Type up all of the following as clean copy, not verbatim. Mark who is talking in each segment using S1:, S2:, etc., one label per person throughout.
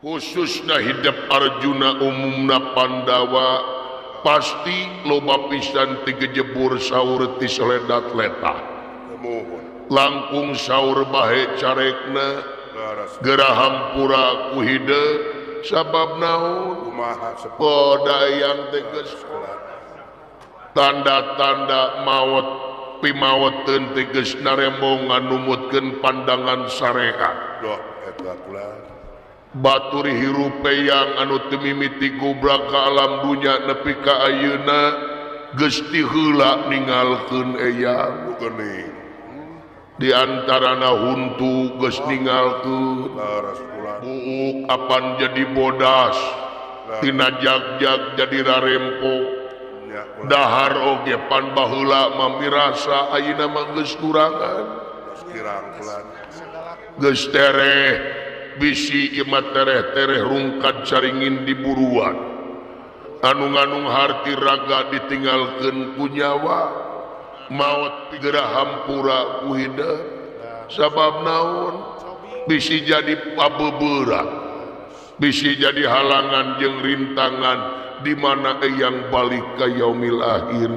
S1: khususna hidup Arjuna umumna Pandawa pasti loba pisan ti gejebur saur ti seledat letah langkung saur bahe carekna gerahampura ku hideuk sabab naon podayang teges tanda-tanda maut pimaweteun teges narembong nganumutkeun pandangan sarehat batur hirup yang anu teu mimiti gobrak ka alam dunya nepi ka ayeuna geus ti heula ningalkeun eyang geuning di antarana huntu geus ningalkeun buuk apan jadi bodas tina jag-jag jadi rarempo dahar oge pan baheula mamirasa ayeuna mah geus kurangan geus tereh bisi imah tereh-tereh rungkad caringin diburuan anu-nganung harti raga ditinggalkeun ku nyawa maut pigera hampura ku hideuk sabab naon bisi jadi pabeubeurang bisi jadi halangan jeung rintangan di mana eyang balik ka yaumil akhir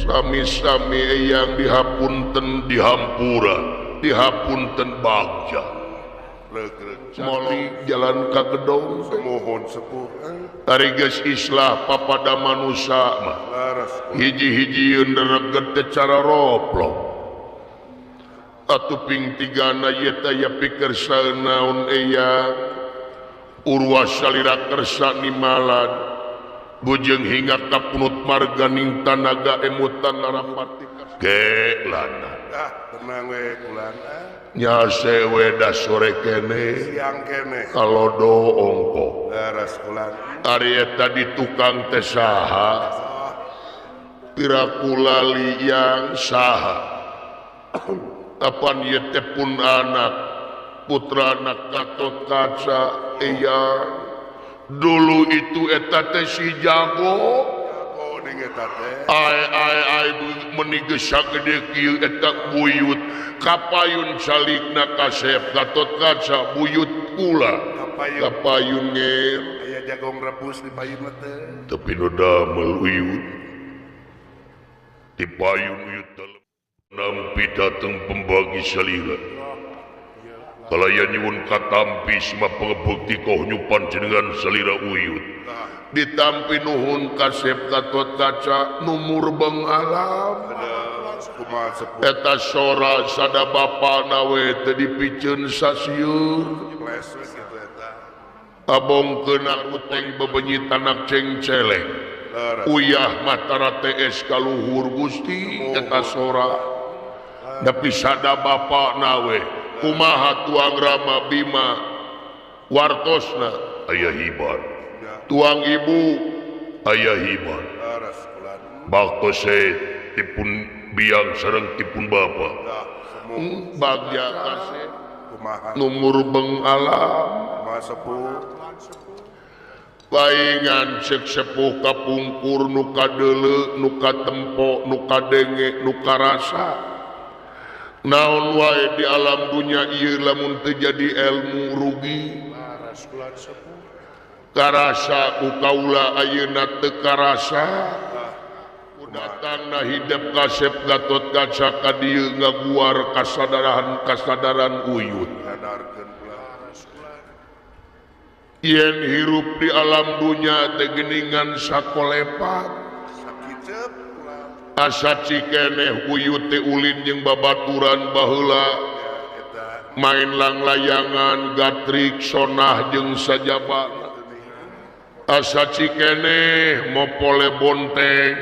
S1: sami-sami eyang dihapunten dihampura dihapunten bagja moli jalan ka gedong mohon sepuh ari geus islah papada manusia mah hiji-hijieun reget teh cara roplok atuh ping tigana ieu teh aya pikeun saeunaun eyang urwa salira kersa nimalan bujeng hingga kapunut marganing tanaga emutan narapati kelana tenang we kulan nya sewe da sore kene siang kene kalodo ongko leres kulan ari eta di tukang teh saha pirakulali yang saha apan ieu teh pun anak putra anak Gatot Kaca eyang dulu itu eta teh si jago ai meuni geus sagede kieu eta buyut kapayun salikna kasep Gatot Kaca buyut kula kapayun ngeur aya jagong rebus di payun teh tapi nu damel uyut di payun uyut nampi dateng pembagi salira kalaya nyuwun katampis mah pangebukti kaunyupan jenengan salira uyut ditampi nuhun kasep Gatot Kaca numur bengalam eta sora sada bapana we teu dipikeun sasieur abongkeun uteng bebenyit anak cengceleng uyah matara TS kaluhur Gusti eta sora tapi sada bapana we kumaha tuang Rama Bima wartosna aya hibar tuang ibu aya hibar baktose tipun biang sareng tipun bapa bagja kasih numur bengalam sepuh paingan cek sepuh kapungkur nu kadeuleu nu katempo nu kadenge nu karasa naon wae di alam dunya ieu lamun teu jadi ilmu rugi karasa ku kaula ayeuna teu karasa datangna hidup kasep Gatot Kaca ka dieu ngaguar kasadaran uyut yen hirup di alam dunya teh geuningan sakolepat asa cikeneh uyut teh ulin jeung babaturan baheula main langlayangan gatrik sonah jeung sajaba asa cikeneh mopole bonteng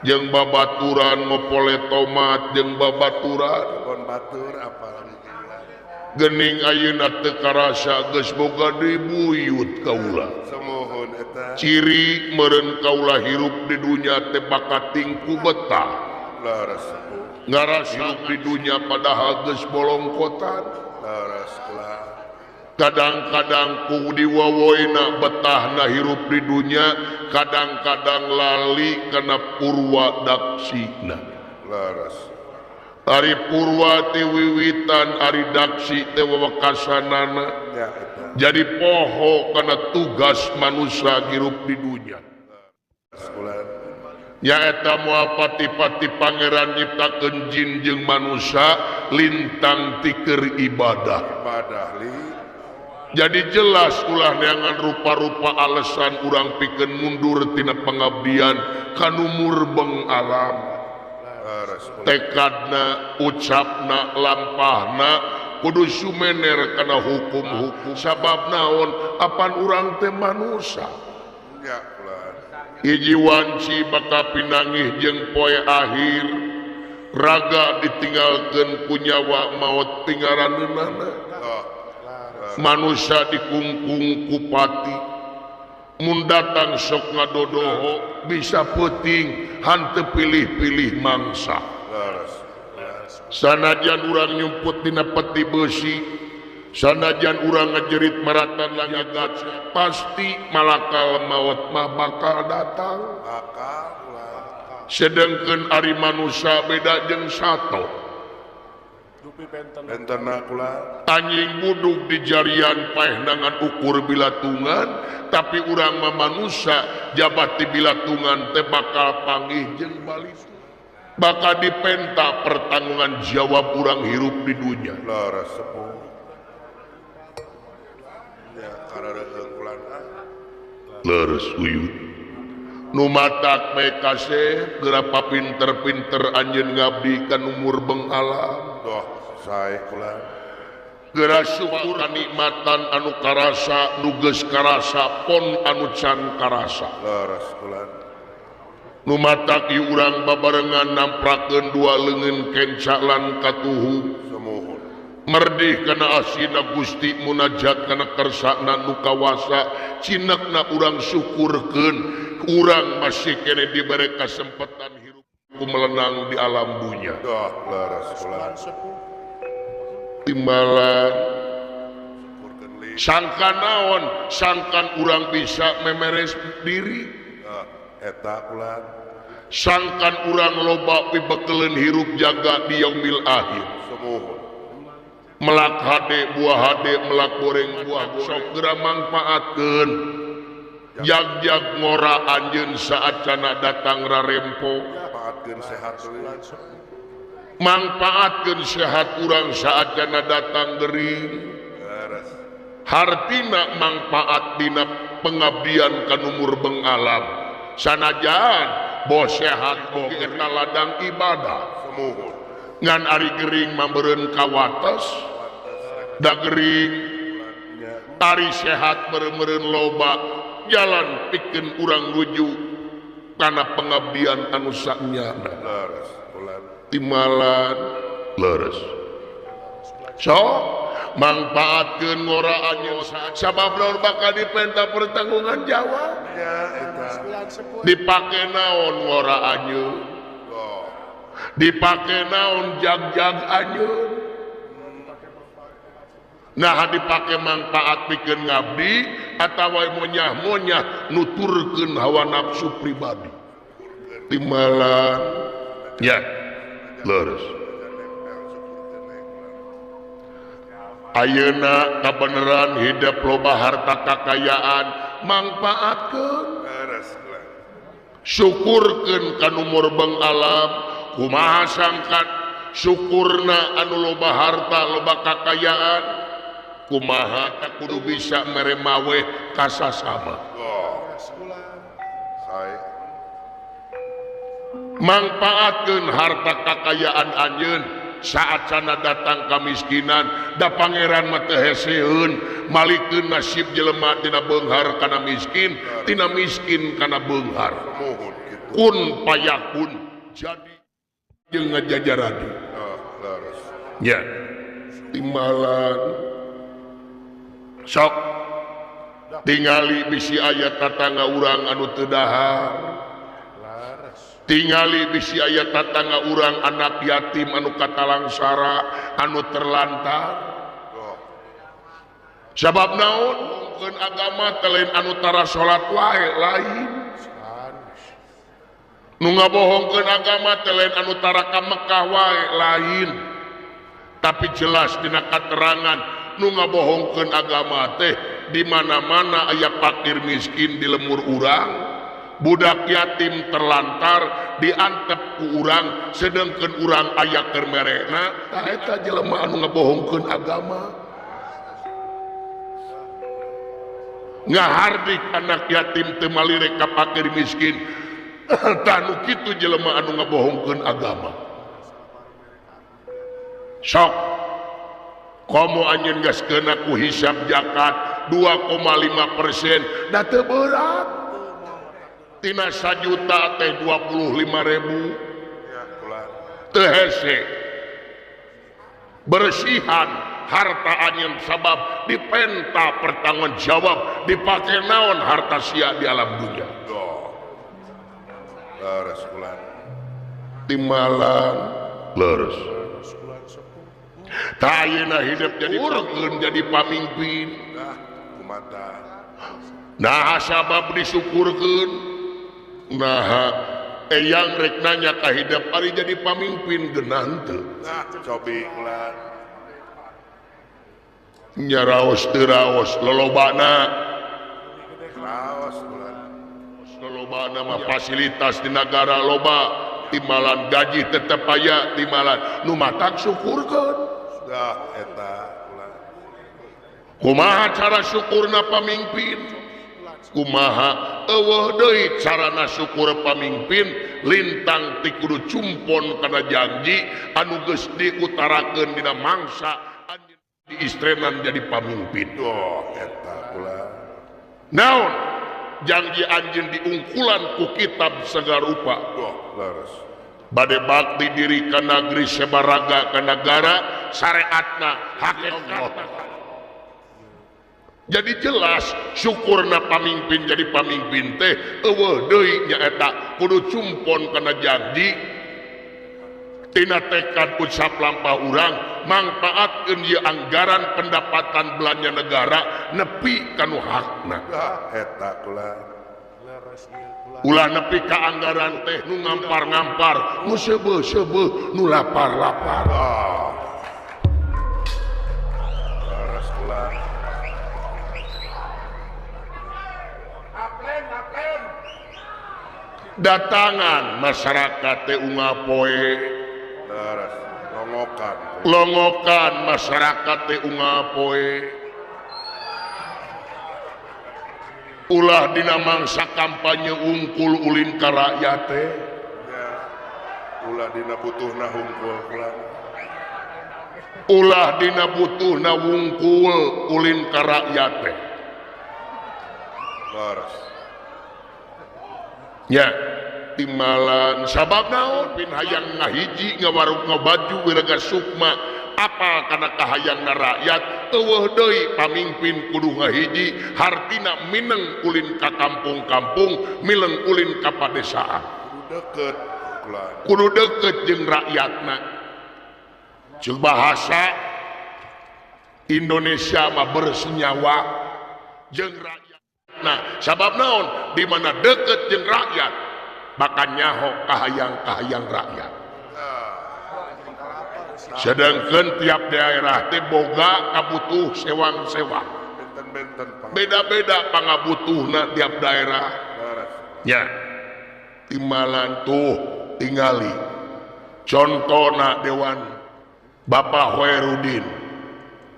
S1: jeung babaturan mopole tomat jeung babaturan geuning ayeuna teu karasa geus boga deui buyut kaula ciri meureun kaula hirup di dunya teh bakating ku betah ngaras hirup di dunya padahal geus bolongkotan kadang-kadang ku diwawoina betahna hirup di dunya kadang-kadang lali kana purwa daksina Ari Purwa teh wiwitan ari Daksi teh wewakasanana jadi poho karena tugas manusia hirup di dunia ya eta moal pati-pati pangeran nyiptakeun jin jeung manusia lintang tikeun ibadah jadi jelas ulah neangan rupa-rupa alasan urang pikeun mundur tina pengabdian kanu murbeng alam tekadna ucapna lampahna kudu sumener kana hukum-hukum sabab naon apan urang teh manusia hiji wanci baka pinangih jeung poe akhir raga ditinggalkeun ku nyawa maot tingaraneunana manusia dikungkung ku pati mun datang sok ngadodoho bisa peuting hanteu pilih-pilih mangsa sanajan urang nyumput dina peti besi sanajan urang ngajerit maratan langagat pasti malakal maut mah bakal datang sedengkeun ari manusia beda jeung sato anjing buduk di jarian paehnangan ukur bilatungan tapi urang mah manusia jabat di bilatungan teh bakal panggih jeung balik bakal dipenta pertanggungan jawab urang hirup di dunia leres uyut nu matak bae kasep gerapa pinter-pinter anjeun ngabdi ka umur beng alam geura syukur nikmatan anu karasa nu geus karasa pon anu can karasa nu matak ieu urang babarengan namprakeun dua leungeun kencalan katuhu merdih kana asina Gusti munajat kana kersana nu kawasa cinekna urang syukurkeun urang masih kene dibere kasempatan hirup melenang di alam dunia timbalan sangkan naon sangkan urang bisa memeres diri eta ulah sangkan urang loba pibekeleun hirup jaga di yaumil akhir melak hade buah hade melak goreng buah sok geura mangpaatkeun jag-jag ngora anjeun saat cana datang rarempo manfaatkeun sehat urang saat jana datang gering hartina manfaat dina pengabdian ka umur beng alam sanajan bos sehat oge eta ladang ibadah ngan ari gering mambeureun kawates da gering ari sehat meureun loba jalan pikeun urang nuju kana pengabdian anu saknyana timalan leres so manfaatkeun ngora anjeun sabab naon bakal dipenta pertanggungan jawab dipake naon ngora anjeun dipake naon jag-jag anjeun nah dipake manfaat pikeun ngabdi atawa monyah-monyah nuturkeun hawa nafsu pribadi timalan ya leres ayeuna kabeneran hidup loba harta kakayaan manfaatkeun syukurkeun ka umur beng alam kumaha sangkat syukurna anu loba harta loba kakayaan kumaha tak kudu bisa meremawe kasasama manfaatkeun harta kakayaan anjeun saat sana datang kamiskinan da pangeran mah teu heseun malikeun nasib jelema tina beunghar kana miskin tina miskin kana beunghar kun payakun jadi jeung ngajajaran ya timbalan sok tingali bisi aya tatangga urang anu teu dahar tingali bisi aya tatangga urang anak yatim anu katalangsara anu terlantar sabab naon mungkin agama telain anu tara salat wae lain nu ngabohongkeun agama teh lain anu taraka Mekah wae lain tapi jelas dina katerangan nu ngabohongkeun agama teh di mana-mana aya fakir miskin di lemur urang budak yatim terlantar diantep ku urang sedengkeun urang aya keur merena tah eta jelema anu ngabohongkeun agama ngahardik anak yatim teu malirek ka fakir miskin tah nu kitu jelema anu ngabohongkeun agama sok komo anjeun geus keuna ku hisab zakat 2,5% da teu berat tina 1 juta teh 25.000 teu hese bersihan harta anjeun sabab dipenta pertanggung jawab dipake naon harta sia di alam dunia leres ulan timalan leres tah ayeuna hidup jadi pemimpin jadi pamimpin nah sabab disyukurkeun nah eyang rek nanya ka hidup ari jadi pamimpin geunah teu nah cobi ulan nyaraos teu raos lolobana raos ulan lolobana mah fasilitas di negara loba timalan gaji tetep aya timalan nu matak syukurkeun dah eta ulah kumaha cara syukurna pamimpin kumaha eueuh deui carana syukur pamimpin lintang ti kudu cumpon kana janji anu geus diutarakeun dina mangsa anjeun diistrenan jadi pamimpin oh eta ulah naon janji anjeun diungkulan ku kitab sagarupa oh leres bade bakti diri ka negeri sabaraga ka negara syariatna hakikatna jadi jelas syukurna pamimpin jadi pamimpin teh eueuh deui nyaeta kudu cumpon kana janji tina tekad ucap lampah urang mangpaatkeun ieu anggaran pendapatan belanja negara nepi kanu hakna eta kula ulah nepi ka anggaran teh nu ngampar-ngampar nu seubeuh-seubeuh nu lapar-lapar leres kula datangan masyarakat teh ungapoe leres longokan masyarakat teh ungapoe ulah dina mangsa kampanye ungkul ulin ka rakyat teh ya ulah dina butuhna hungkul ulah dina butuhna wungkul ulin ka rakyat teh leres nya timalan sabab naon pin hayang ngahiji ngawaruk ngabaju wiraga sukma apa kana kahayangna rakyat eueuh deui pamimpin kudu ngahiji hartina mineng ulin ka kampung-kampung mileng ulin ka padesaan kudu deukeut jeung rakyatna jeung bahasa Indonesia mah bersenyawa jeung rakyat nah sabab naon di mana deukeut jeung rakyat bakal nyaho kahayang-kahayang rakyat sedangkan tiap daerah teh boga kabutuh sewang-sewang beda-beda pangabutuhna tiap daerah nya timalan tuh tingali contona Dewan Bapak Hoerudin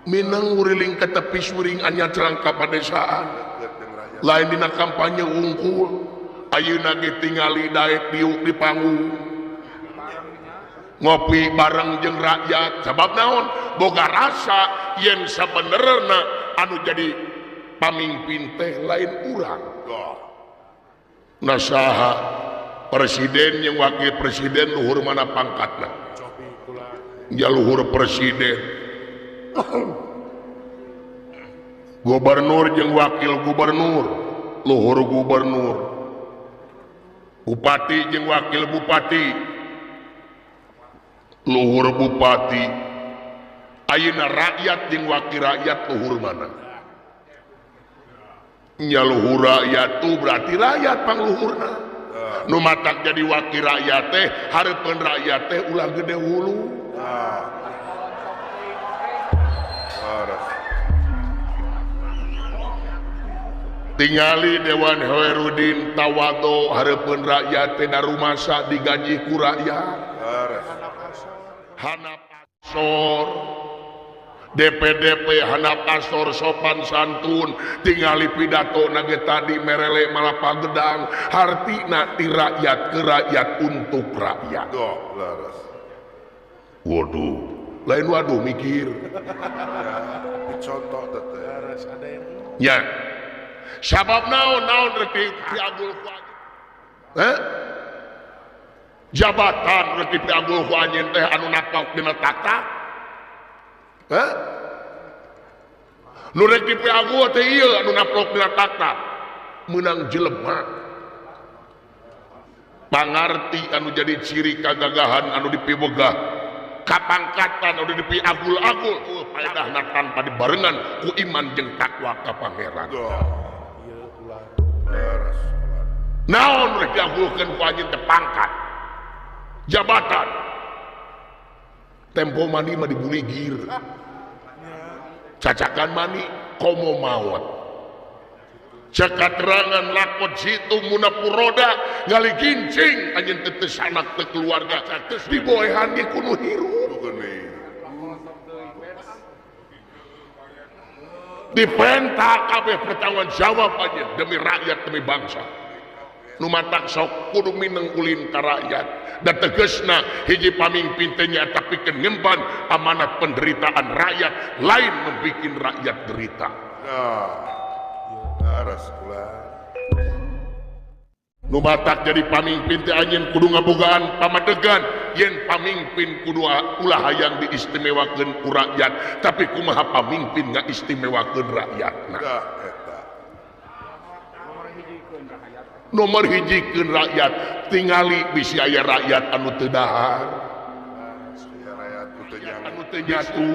S1: minang uriling ke tepi suring anya cerang ka padesaan lain dina kampanye wungkul ayeuna ge tingali daek diuk di panggung ngopi bareng jeung rakyat sabab naon boga rasa yen sabenerna anu jadi pamimpin teh lain urang nasaha presiden jeung wakil presiden luhur mana pangkatna ya luhur presiden gubernur jeung wakil gubernur luhur gubernur bupati jeung wakil bupati luhur bupati ayeuna rakyat jeung wakil rakyat luhur mana nya luhur rakyat tuh berarti rakyat pangluhurna nu matak jadi wakil rakyat teh hareupeun rakyat teh ulah gede hulu tingali Dewan Hoerudin tawado hareupeun rakyat teh da rumasa digaji ku rakyat hana pasor DPDP hana pastor sopan santun tingali pidato nage tadi merele malah pagedang hartina ti rakyat ke rakyat untuk rakyat waduh lain waduh mikir
S2: contoh
S1: ya sabab naon rek diagul jabatan rek diagul ku anjeun teh anu napak dina tata nu rek diagul teh ieu anu napak dina tata meunang jelema pangarti anu jadi ciri kagagahan anu dipibogah kapangkatan anu dipiagul-agul paedahna tanpa dibarengan ku iman jeung takwa ka Pangeran naon rek diagulkeun ku anjeun teh pangkat jabatan tempo mani mah dibuligir cacakan mani komo maut cekaterangan lakot situ muna puroda ngali gincing anjeun teu sanak teu keluarga geus diboehan ge kudu hirup dipentak kabeh pertanggung jawab anjeun demi rakyat demi bangsa nu matak sok kudu mineng ulin ka rakyat dan tegesna hiji pamimpin teh nyaeta pikeun ngemban amanat penderitaan rakyat lain membikin rakyat derita nu matak jadi pamimpin teh anjeun kudu ngabogaan pamadegan yen pamimpin kudu ulah hayang diistimewakeun ku rakyat tapi kumaha pamimpin ngaistimewakeun rakyatna nomor hijikeun rakyat tingali bisi aya rakyat anu teu dahar anu teu nyatu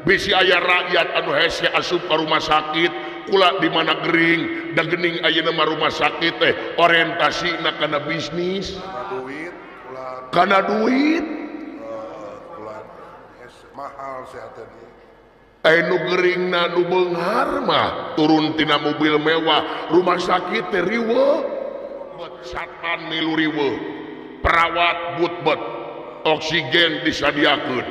S1: bisi aya rakyat anu hese asup ka rumah sakit kula di mana gering da geuning ayeuna mah rumah sakit teh orientasina kana bisnis kana duit
S2: mahal sehat
S1: nu geringna nu beunghar mah turun tina mobil mewah rumah sakit teh riweuh satpan milu riweuh perawat butbet oksigen disadiakeun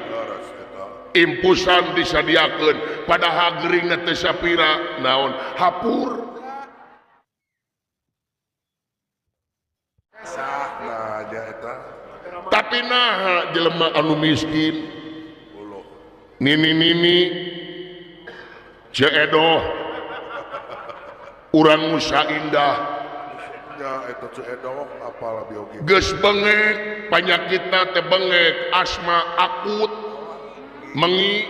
S1: impusan disadiakeun padahal geringna teh sapira naon hapur
S2: nah aja eta
S1: tapi nah jelema anu miskin nini ceedoh urang Musa Indah
S2: itu ceedoh apalah biogi
S1: geus bengek panyakitna teh bengek asma akut mengi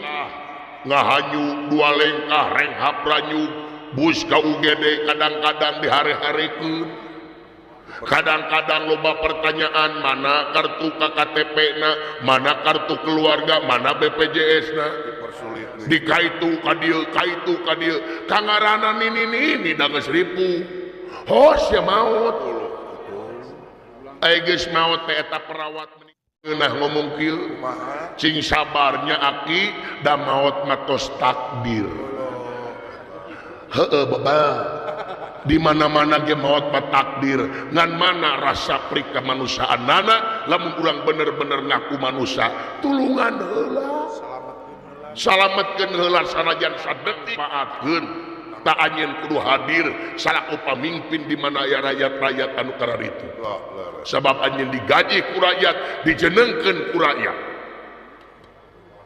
S1: ngahanyu dua lengkah renghap ranyu bus ka UGD kadang-kadang dihare-harekeun kadang-kadang loba pertanyaan mana kartu KKTP na mana kartu keluarga mana BPJS na dikaitu ka dieu kangarana nini da geus ripu hos ya maut geus maut teh eta perawat meunah ngomong kieu cing sabarnya aki da maut mah tos takdir heueuh baba di mana-mana ge maut mah takdir ngan mana rasa prik kamanusiaannana lamun urang bener-bener ngaku manusia tulungan heula salametkeun heula sanajan sadetik maafkeun tak anjeun kudu hadir salaku pamimpin di mana aya rakyat-rakyat anu kararitu sabab anjeun digaji ku rakyat dijenengkeun ku rakyat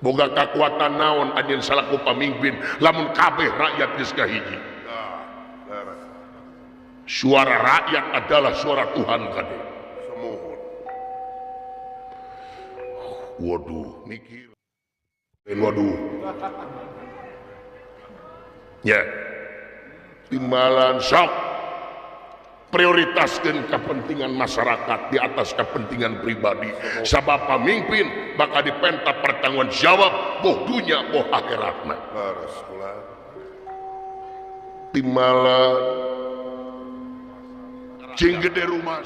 S1: boga kakuatan naon anjeun salaku pamimpin lamun kabeh rakyat geus kahiji suara rakyat adalah suara Tuhan kade waduh mikir waduh ya timbalan sok prioritaskan kepentingan masyarakat di atas kepentingan pribadi sabab pemimpin bakal dipenta pertanggung jawab boh dunia boh akhiratna timbalan cing gede rumah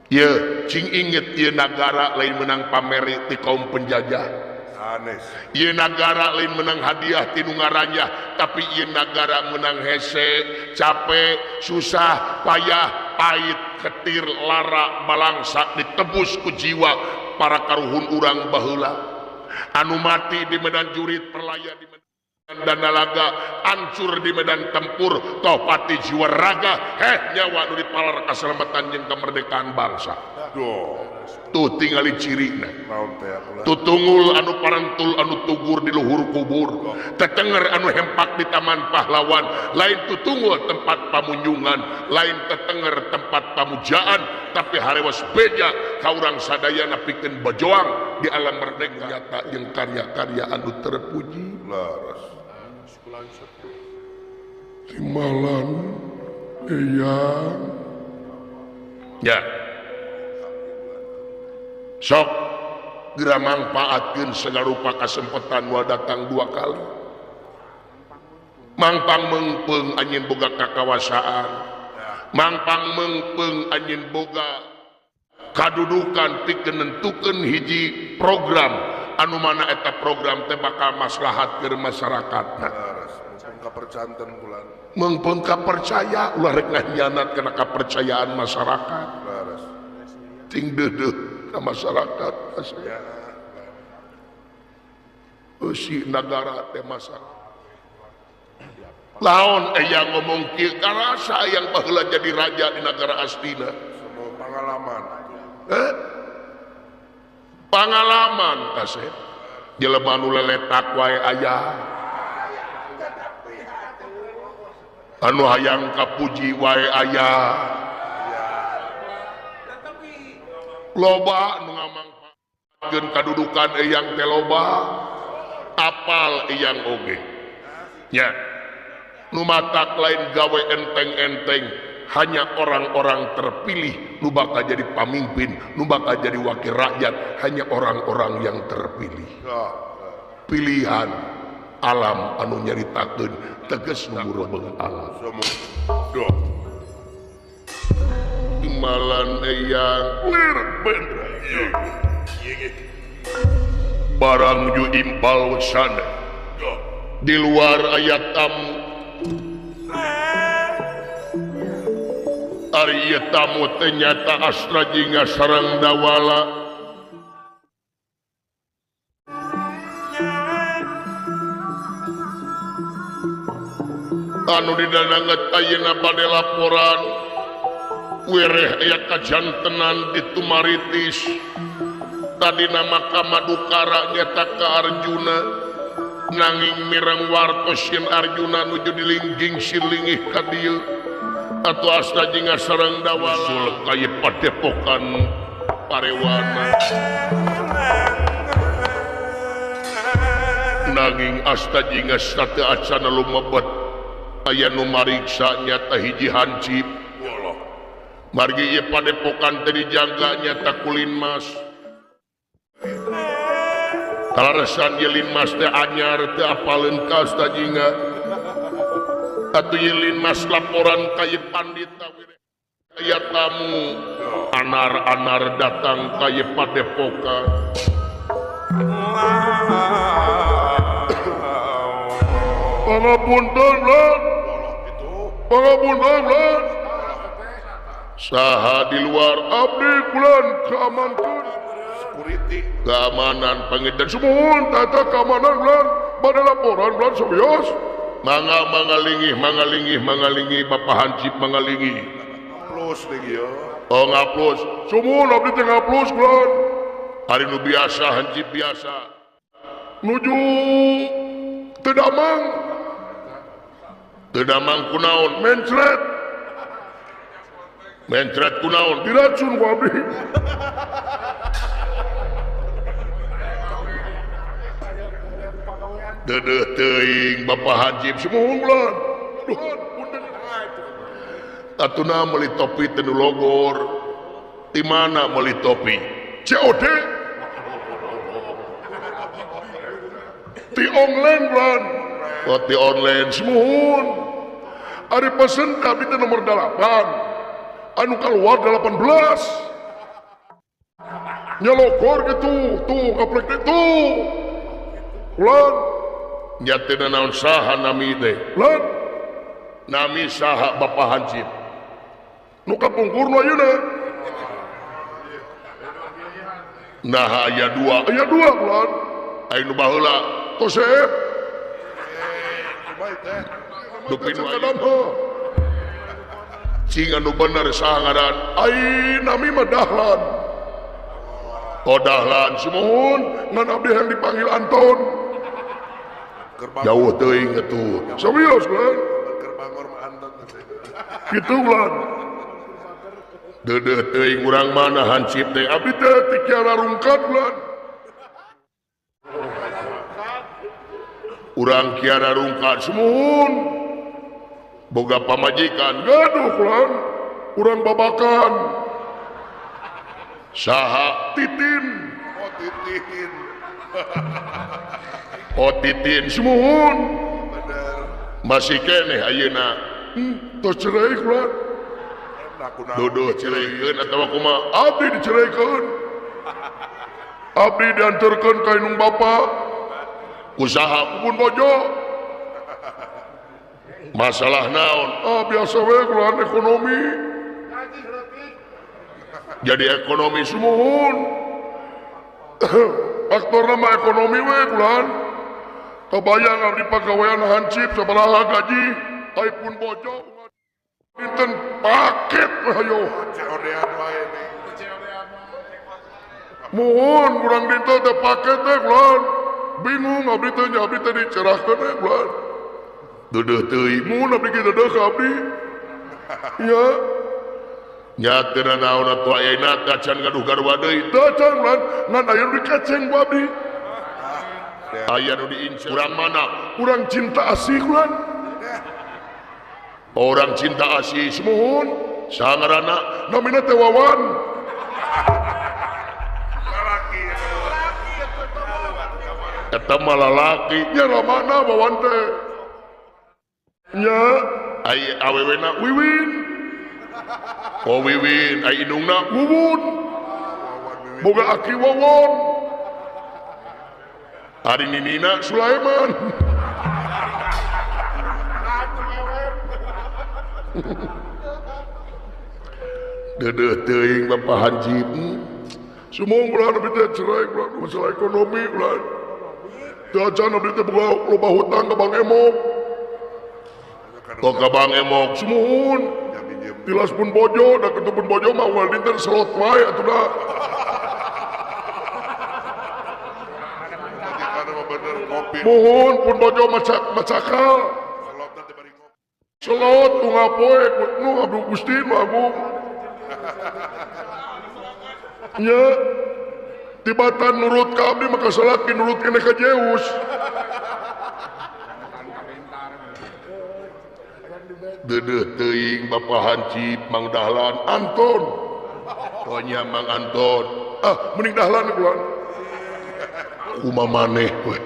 S1: Ye cing inget ieu nagara lain menang pameri ti kaum penjajah.
S2: Anes.
S1: Ieu nagara lain menang hadiah ti nu ngaranjah, tapi ieu nagara menang hese, capek, susah, payah, pahit, ketir, lara, balangsa ditebus ku jiwa para karuhun urang baheula. Anu mati di medan jurit, perlaya di medan Danalaga, hancur di medan tempur, toh pati jiwa raga, nyawa nu dipalar kaselamatan jeung kemerdekaan bangsa.
S2: Duh.
S1: Tuh tingali cirina.
S2: Naon teh ulah.
S1: Tutungul anu parantul anu tugur di luhur kubur, tetenger anu hempak di taman pahlawan, lain tutungul tempat pamunjungan, lain tetenger tempat pamujaan, tapi harewas beja ka urang sadayana pikeun bajoang di alam merdeka nyata jeung karya-karya anu terpuji.
S2: Laras.
S1: Timbalan eyang ya sok geura mangpaatkeun segala rupa kasempatan nu datang dua kali. Mangpang meungpeung anjeun boga kakawasaan, mangpang meungpeung anjeun boga kadudukan pikeun nentukeun hiji program anu mana eta program teh bakal maslahatkeun masyarakatna.
S2: Laras. Kepercanten bulan.
S1: Meungpeung kapercaya ulah rek ngahianat kana kepercayaan masyarakat.
S2: Laras.
S1: Ting deudeuh ka masyarakat.
S2: Ya.
S1: Eusi nagara teh masyarakat. Laon yang ngomong kieu karasa yang baheula jadi raja di negara astina.
S2: Semua pengalaman.
S1: Pangalaman kasep. Jelema nu leletak wae aya. Anu hayang kapuji wae aya. Loba nu ngamangpaatkeun kadudukan eyang teh loba. Apal eyang oge. Nya. Nu matak lain gawe enteng-enteng, hanya orang-orang terpilih nu bakal jadi pamimpin, nu bakal jadi wakil rakyat, hanya orang-orang yang terpilih. Pilihan alam anu nyaritakeun teges nu murebeung alam.
S2: Duh.
S1: Imalan eyang lir bener. Barang ju impal sana. Di luar ayat tamu. Ari ieu tamu teh nyata astra jinga sareng dawala. Anu didananget ayeuna bade laporan wereh aya kajantenan di Tumaritis. Tadi nama Kamadukara nyata ka Arjuna, nanging mireng wartos yen Arjuna nuju dilingging silingih ka dieu. Atuh asta jinga sareng dawala kaya padepokan parewana. Nanging asta jinga sate acana lumebet aya nu mariksa nyata hiji hansip. Margi ieu padepokan teh dijangga nyata kulin mas. Kalaresan ieu lin mas teh anyar teu apaleun ka asta jinga. Atuh ieu mas laporan ka ieu pandita aya tamu anar-anar datang ka ieu padepokan. Pangapunten lan. Pangapunten lan. Saha di luar abdi kulan keamankeun.
S2: Security.
S1: Keamanan pangedan sumuhun tata keamanan bulan bade laporan bulan sobios. Mangalingih Bapak Hansip mangalingih.
S2: Plus lagi ya.
S1: Oh ngaplus. Sumuhun abdi teh ngaplus bulan. Hari nu biasa Hansip biasa. Nuju teu damang. Teu damang kunaon? Mencret. Mencret kunaon? Diracun ku abdi. Dedeh teuing Bapak Hansip sumuhun bulan. Atuna meuli topi teh nu logor. Di mana meuli topi? COD. Ti online bulan. Oh, ti online sumuhun. Ari pesen abdi teh nomor 8. Anu keluar 18.
S3: nyelokor gitu tuh kaplek itu lan
S1: nyatina naon saha nami teh
S3: lan
S1: nami saha Bapak Hansip
S3: nu kapungkurna ayeuna
S1: nah aya dua
S3: lan
S1: aya nu baheula
S3: tosep
S2: Baik teh.
S1: dupin wae
S3: kadamha
S1: cing anu bener saha ngaran
S3: ai nami mah dahlan
S1: oh dahlan
S3: mohon ngan abdi yang dipanggil Anton
S2: Gerbang
S1: jauh teuing atuh
S3: serius lan
S2: gerbangor mah anton.
S3: gitu lan
S1: deudeuh teuing urang mana Hansip teh
S3: abdi teh tikiara rungkat lan
S1: urang kiara rungkat
S3: mohon
S1: boga pamajikan
S3: gaduh lan urang babakan
S1: saha
S3: titin
S2: Oh titin.
S1: oh titin
S3: mohon
S2: Bener.
S1: masih keneh ayeuna
S3: tos cerai lan
S2: Aku
S1: duduh cereikeun atawa kumaha
S3: abdi diceraikan abdi diantarkan ka indung bapak
S1: usaha
S3: pun bojo
S1: masalah naon
S3: biasa we lan ekonomi
S1: jadi ekonomi semua
S3: mohon faktor nama ekonomi we lan kebayang abdi pagawean Hansip sabaraha gaji ai pun bojo dinten paket we hayo
S2: COD-an wae nih.
S3: mohon urang dinten teh paket teh lan bingung abdi teh nya abdi teh dicerahkeun we lan
S1: duduh teuing
S3: mohon abdi kitu deuk ka abdi ya
S1: nyatina naon atuh ayeuna tacan gaduh-gaduh deui
S3: dacan lan ngan aya nu dikaceng ku abdi
S1: aya nu diincer urang mana
S3: urang cinta asih lan
S1: orang cinta asih
S3: mohon
S1: sangarana
S3: namina teh Wawan
S2: Laki.
S1: eta mah lalaki
S3: nya ramana Wawan teh nya
S1: aya awewena
S3: Wiwin
S1: oh wiwin aya indungna
S3: Wuwun boga aki Wawon
S1: ari ninina
S3: Sulaiman
S1: deudeuh teuing Bapak Hansip
S3: semua bulan abdi teh cerai bulan masalah ekonomi bulan dacan abdi teh boga loba hutang ka Bang Emok
S1: kok ka Bang Emok
S3: semuhun tilas pun bojo da kitu pun bojo mah ulah dinten selot wae atuh
S2: Karena mah bener kopi.
S3: mohon pun bojo macakal
S2: Selot nanti bari kopi.
S3: selot nu ngapoe nu abdu Gusti nu agung nya tibatan nurut ka abdi maka salat nurut keneh ka Zeus
S1: deudeuh teuing Bapak Hansip Mang Dahlan
S3: Anton
S1: tonya Mang Anton
S3: mending dahlan bulan
S1: kumaha maneh we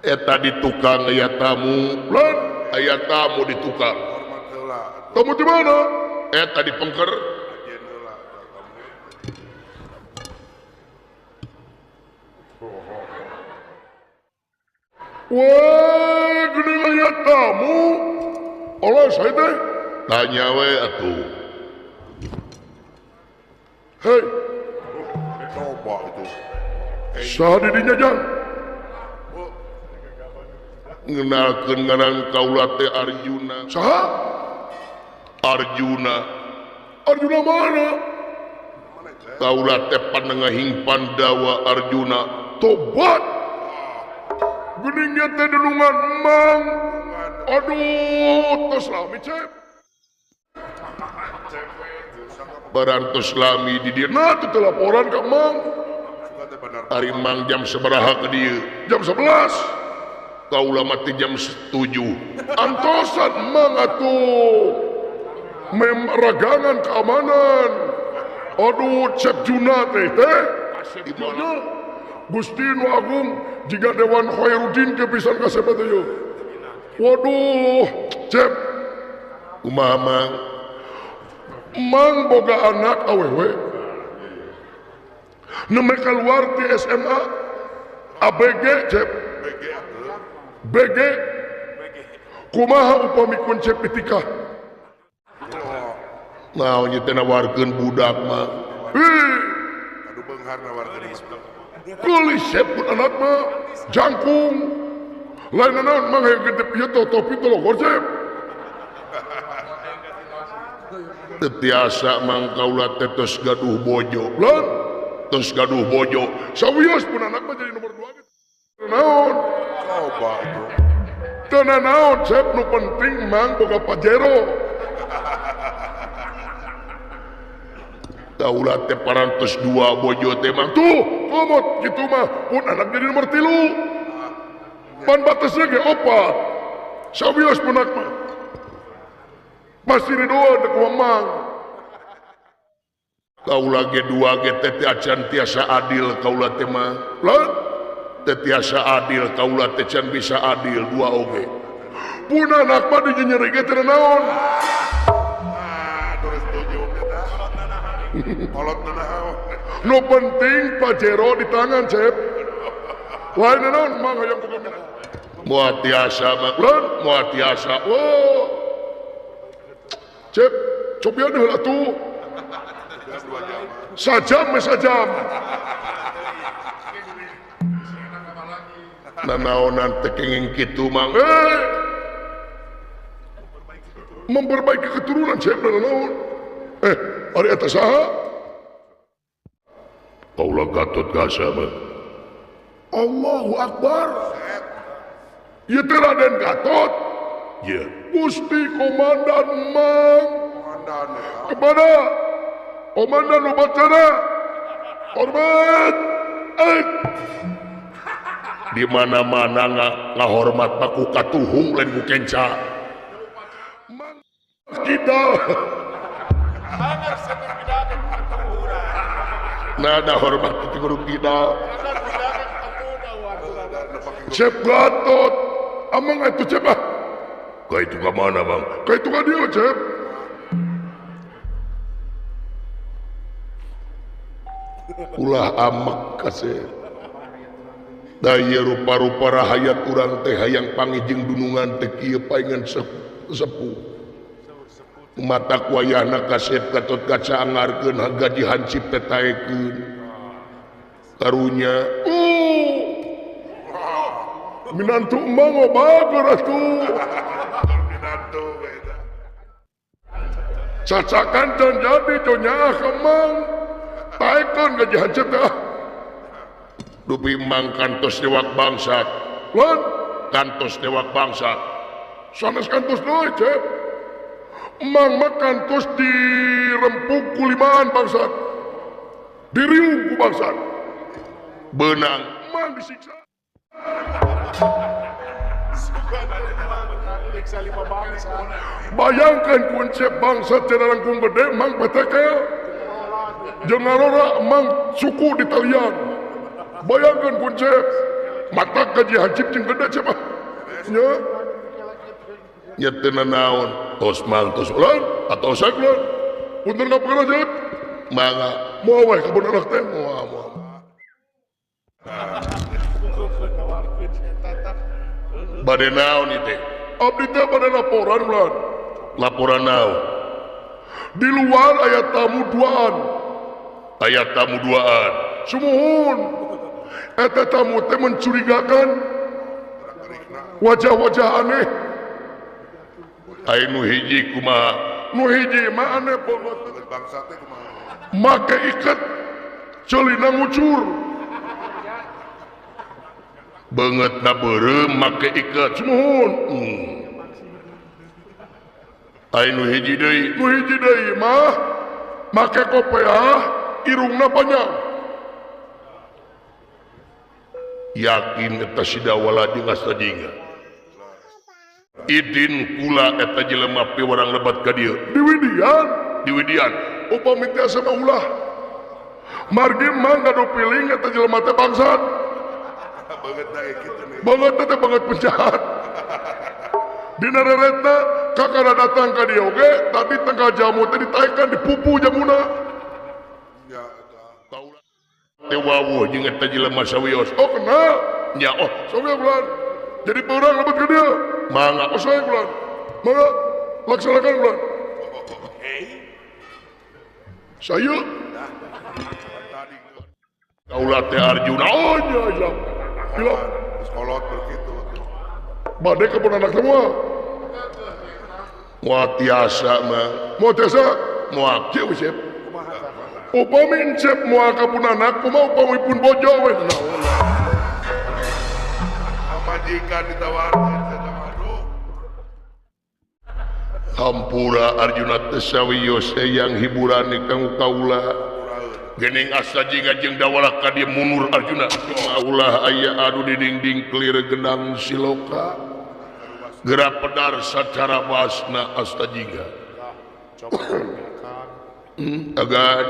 S1: eta di tukang aya tamu
S3: bulan
S1: aya tamu di tukang
S2: Hormat heula.
S3: kamu di mana
S1: eta di pengker
S2: Ajen heula.
S3: wah geuning aya tamu oleh saya teh
S1: tanya we atuh
S3: hei
S2: Coba itu.
S3: saha di dinya jang
S1: ngenalkeun ngaran kaula teh Arjuna
S3: saha
S1: Arjuna
S3: Arjuna mana
S1: kaula teh panengahing Pandawa Arjuna
S3: tobat geningnya teh denungan emang aduh tos lami cep
S1: barantos lami di dieu
S3: nah itu laporan ke emang
S2: Suka teh bener.
S1: ari Mang jam sabaraha ke dieu
S3: jam 11
S1: kaula mati jam 7
S3: antosan emang atuh ragangan keamanan aduh cep Juna teh Ibunya Gusti nu Agung jika Dewan Khairuddin kepisan kasebet ieu waduh cep
S1: kumaha Mang
S3: Mang boga anak awewe Neme keluar di SMA ABG cep
S2: BG atuh.
S3: BG kumaha upami konsep etika
S1: Nah teh nawarkeun budak mah
S2: Anu beunghar nawarkeun budak.
S3: kulisep pun anak mah jangkung lain naon mah yang gede pieu topi teh lo konsep
S1: tetiasa mangkaula teh tos gaduh bojo
S3: lan
S1: tos gaduh bojo
S3: sawios pun anak mah jadi nomor 2 gitu naon
S2: Coba itu.
S3: teu naon cep nu penting mang boga pajero
S1: kaula teh parantos 2 bojo teh mah
S3: tuh komot gitu mah pun anak jadi nomor 3 pan batasnya ge 4 sawios pun anak mah pasti doa dek mamang
S1: kaula ge 2 ge teh acan tiasa adil kaula teh mah
S3: lan
S1: teh tiasa adil kaula teh can bisa adil 2 oge
S3: pun anak mah dinyeri ge teu naon
S2: Terus setuju kita. Kolot naon.
S3: nu penting pajero di tangan cep lain naon mang hayang boga minat
S1: moal tiasa mah
S3: lan
S1: moal tiasa
S3: oh cep cobian heula tuh
S2: Gas 2 jam.
S3: sajam me sajam
S1: nanaonan teh kenging kitu mang
S3: memperbaiki keturunan cep dan naon ari eta saha
S1: kaula Gatot Kaca mah
S3: Allahu Akbar ieu teh Raden Gatot
S1: ya
S3: Gusti Komandan Mang
S2: Komandan ya.
S3: kepada Komandan Upacara hormat
S1: di mana-mana ngahormat baku katuhung lain ku kenca
S3: kita
S1: nah ada hormat itu guru kita
S3: Cep Gatot amang itu Cep
S1: ka itu ka mana bang
S3: ka itu ka dia Cep
S1: ulah amek kasih daya rupa-rupa rahayat urang teh hayang pangijing dunungan teh kieu paingan sepuh matak wayahna kaset Gatot Kaca angarkeun gaji hansip teh taekeun karunya
S3: minantu emang bager atuh
S2: Minantu beda.
S3: cacakan dan jadi nyaah kemang taekeun gaji hancur teh
S1: dupi mang kantos dewak bangsat
S3: lan
S1: kantos dewak bangsat
S3: sanes kantos deui Cep emang makan tos di rempuk kulimaan bangsat diriung ku bangsat
S1: benang
S3: emang disiksa bayangkan konsep bangsat cenah langkung gede emang betekel jeung ngarora emang suku di talian bayangkan konsep mata gaji hansip jeung gede Cep nya
S1: nya teu naon tos mang tos
S3: lan atau seklan punten ngapakana Cep
S1: mangga
S3: moal wae ka beuneuh teh moal
S1: bade naon ieu teh
S3: abdi teh pada laporan lan
S1: laporan naon
S3: di luar aya tamu duaan
S1: aya tamu duaan
S3: sumuhun eta tamu teh mencurigakan wajah-wajah aneh
S1: aya nu hiji kumaha
S3: nu hiji mah aneh banget
S2: Banget bangsa teh kumaha.
S3: make iket ceulina ngucur
S1: beungeut na beureum make iket
S3: sumuhun
S1: aya nu hiji deui
S3: nu hiji deui mah make kopiah irungna panjang
S1: yakin eta sidawala jeung astajinga idin kula eta jelema piwarang lebat ka dieu
S3: di Widian
S1: di Widian
S3: upami teh sama ulah margi mah ngadu piling eta jelema teh bangsat
S2: Banget da kitu nih.
S3: banget teh banget penjahat dina reretna kakara datang ka dieu oge tadi tengah jamu teh ditaekan di pupu jamuna
S2: Ya eta.
S1: kaula wawuh jeung eta jelema sawios.
S3: Oh kenal.
S1: Nya oh,
S3: Soalnya bulan. Jadi orang lebat ke dia.
S1: mangga
S3: Oh saya bulan. Maka laksanakan bulan. Saya.
S1: kaula teh Arjuna.
S3: Oh iya. Gila.
S2: Sekolot begitu.
S3: Badai kepun anak semua.
S1: Moal tiasa mah.
S3: Mau tiasa.
S1: Moal
S3: Cik Wisep. Upami incep mau kapun anak. Kumau upami pun bojo.
S2: Majikan ditawarkan. Aduh.
S1: Hampura Arjuna teh sawios yang hiburan kang kaula. Gening asa jingga jeung dawala ka dieu munur Arjuna. Ulah aya anu dinding kelir gendang siloka. Gerak pedar sacara basna asta jingga. Agan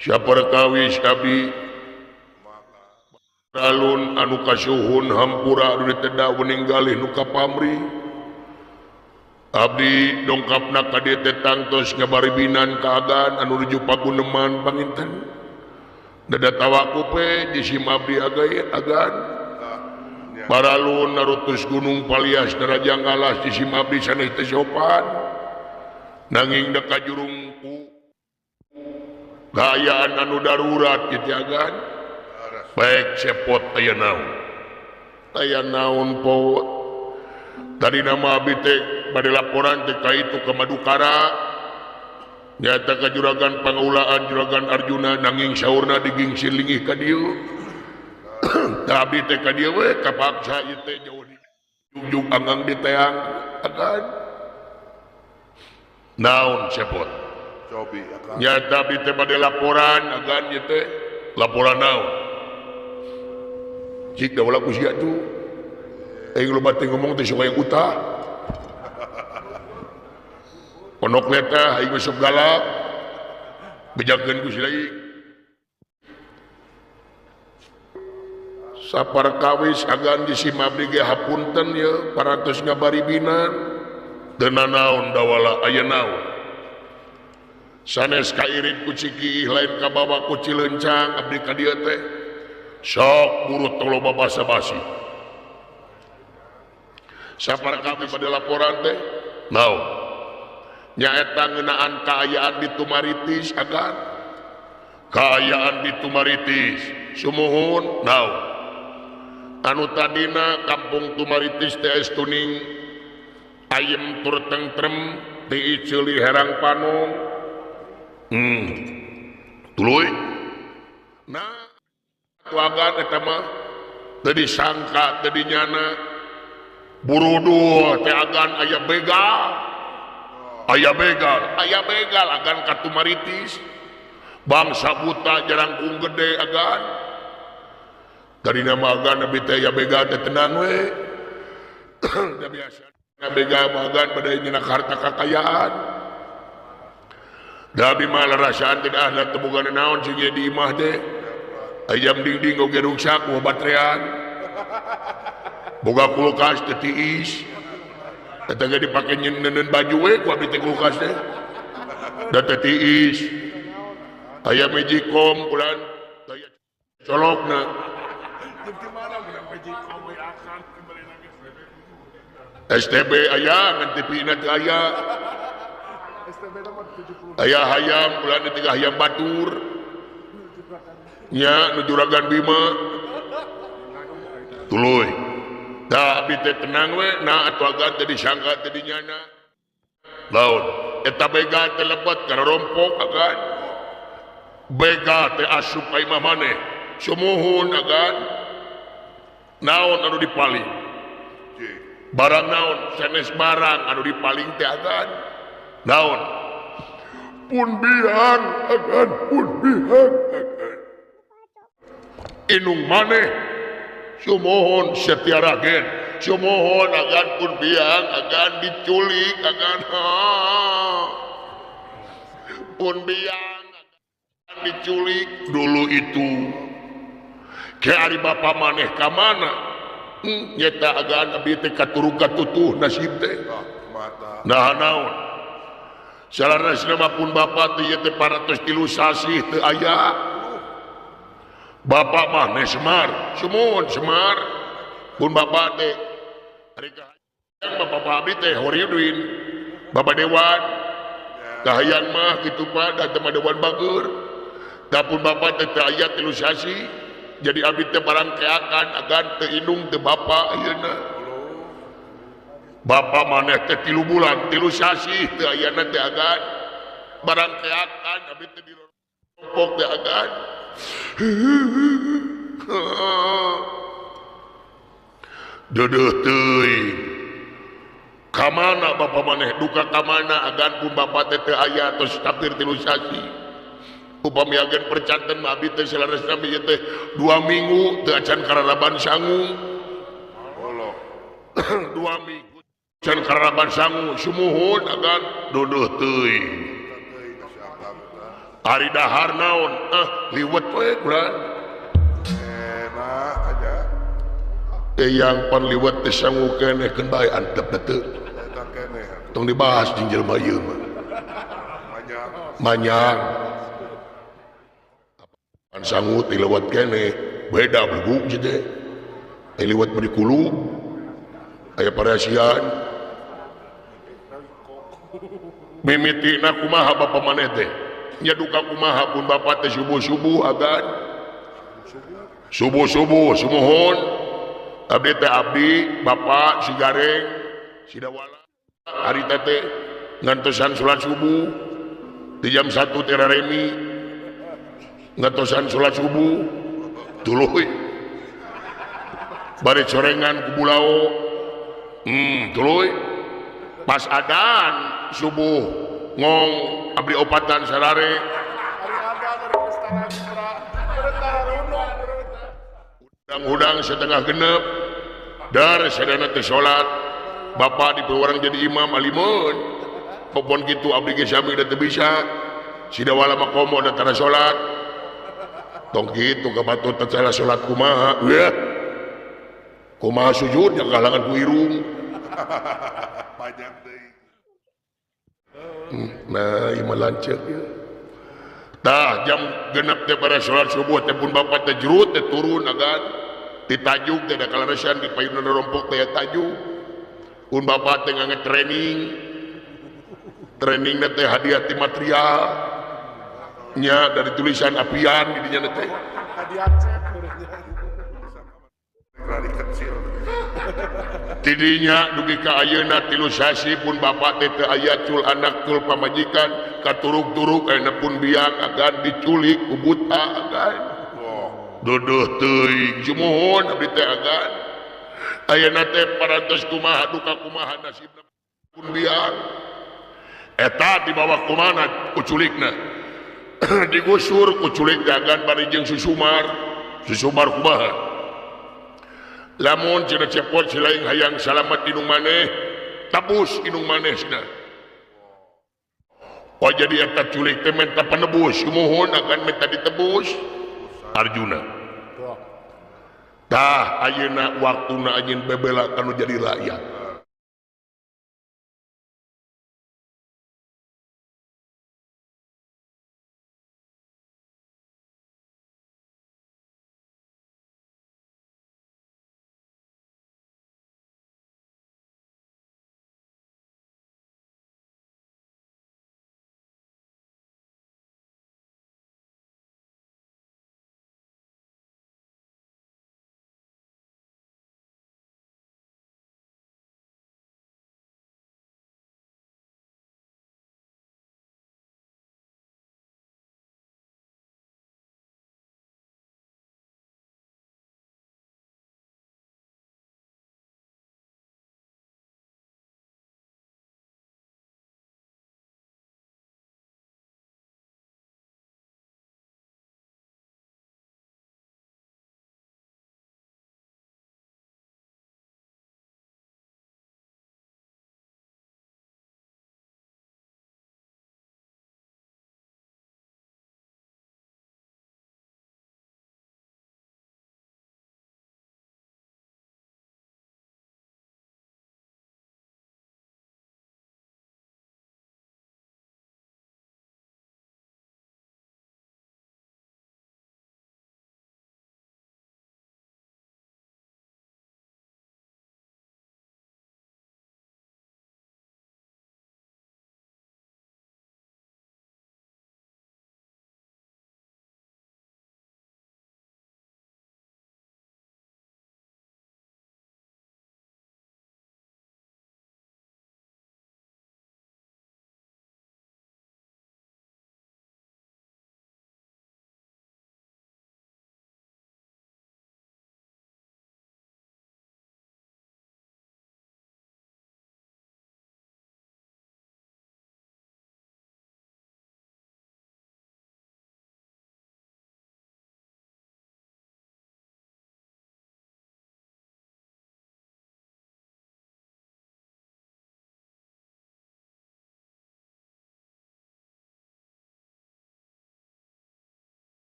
S1: siapa rekawis abdi alun anu kasuhun hampura anu diteda meninggalih nu ka pamri. Abdi dongkapna ka dieu teh tangtos ngabaribinan ka agan anu nuju paguneman panginten. Dada tawakupe jisim abdi agan. Paralun narutus gunung Palias darajang alas jisim abdi sanes teh sopan. Nanging deka jurung ku gayaan anu darurat kitu agan. Baik cepot aya naon. Aya naon pot. Tadi nama abdi teh bade laporan teh ka itu ke Madukara. Nyata ka juragan pangaulaan juragan Arjuna nanging saurna digingsi lingih ka dieu. Da abdi teh ka dieu we kapaksa ieu teh jauh di jugjug anggang di teang akan. Naon cepot.
S2: Cobi akan.
S1: Nyata abdi teh bade laporan agan ieu teh laporan naon. Cik da ulah ku sia tuh. Aing lu bati ngomong teh supaya utah. Ponok leta aing besok galak. Bejakeun ku si lain. Saparakawis agan di simabdi ge hapunten ye parantos ngabaribinan. Teu nanaon dawala aya naon. Sanes kairit ku Cikiih lain ka bawa ku Cileuncang abdi ka dieu teh. Sok buru tong loba basa-basi. Sapar kami pada laporan teh naon nyaeta ngeunaan kaayaan di Tumaritis agan kaayaan di Tumaritis sumuhun naon anu tadina kampung Tumaritis teh tuning ayem tur tentrem ti ceuli herang panung tuluy nah tuagan eta mah teu disangka teu dinyana burudu teh agan aya begal agan ka Tumaritis bangsa buta jarangkung gede agan dari nama agan abdi teh aya begal teh tenang we da biasa begal agan bade nyana harta kakayaan da abi mah larasaan teh dah teu boga naon sing di imah teh ayam dingding oge rusak ku batrean boga kulkas teh tiis eta ge dipake nyeuneun baju we ku abdi teh kulkas teh da teh tiis aya mejikom ulan aya colokna STB aya ngan TV-na teh aya aya hayam ulan teh hayam batur nya nu juragan Bima tuluy da abdi teh tenang we na atuh agan teh disangka teh dinyana laun eta begal teh lebat kana rompok agan begal teh asup ka imah maneh sumuhun agan naon anu dipaling barang naon sanes barang anu dipaling teh agan naon
S3: Pun biang agan
S1: inung maneh sumohon Setyaragen sumohon agan pun biang agan diculik agan pun biang agan diculik dulu itu ke ari bapa maneh ka mana nyata agan abdi teh katurug katutuh nasib teh nah naon salarasna mah pun bapa teh ieu teh 403 sasih teu aya Bapak mah Semar sumun Semar pun bapak teh hari kahayang bapak abdi teh Horiudin bapak dewan kahayang mah gitu Pak dan teman dewan bager dapun bapak teh aya tilu sasi jadi abdi teh barang keakan agan teu indung teu bapak ayeuna bapak maneh teh 3 bulan 3 sasi teu ayana teh agan barang keakan abdi teh dirompok teh agan deudeut teuing kamana bapak maneh duka kamana agan pun bapak teh teu aya tos takdir 3 sasi upami agen percanten mah abdi teh salaresna ieu teh 2 minggu teu acan kararaban sangu 2 minggu acan kararaban sangu sumuhun agan deudeut teuing hari dahar naon liwet we kurang
S2: enak aja
S1: yang pan liwet teh sangu keneh keun bae antep teu
S2: eta keneh
S1: tong dibahas jeung jelema ieu mah
S2: banyak
S1: manyang pan sangu teh liwet keneh beda bubuk je teh liwet mah di kulub aya parasian mimitina kumaha bapak maneh teh nya duka kumaha pun bapak teh subuh-subuh agan subuh-subuh sumuhun abdi teh abdi bapak si gareng si dawala hari teh ngantosan salat subuh di jam 1 teh raremi ngantosan salat subuh tuluy bari corengan ku bulao tuluy pas adan subuh ngong abdi opatan sarare udang-udang setengah genep dar sadana teh salat bapak dipewarang jadi imam alimun popon kitu abdi ge sami da teu bisa si dawala mah komo da tara salat tong kitu kabatut teh salat kumaha ya kumaha sujud yang kalangan ku irung
S2: banyak deui
S1: nah ieu lanceuk ya tah jam genep teh bara salat subuh teh pun bapak teh jerut teh turun agan ditajuk teh da kalarasan di payuna rompok teh tajuk pun bapak teh ngangge training teh hadiah ti material nya dari tulisan apian di dinya teh
S2: dari kecil
S1: tidinya dugi ka ayeuna 3 sasi pun bapak teh teu aya cul anak cul pamajikan katuruk-turuk ayeuna pun biang agan diculik ku buta agan deudeut teuing sumuhun abdi teh agan ayeuna teh parantos kumaha duka kumaha nasibna pun biang eta dibawa kumana ku culikna digusur ku culik teh agan bari jeung susumar kumaha lamun cenah cepot silaing hayang salamat inung maneh tabus inung manehna oh jadi eta culik teh menta panebus sumuhun akan menta ditebus Arjuna tah ayeuna waktuna anjeun bebela kanu jadi rakyat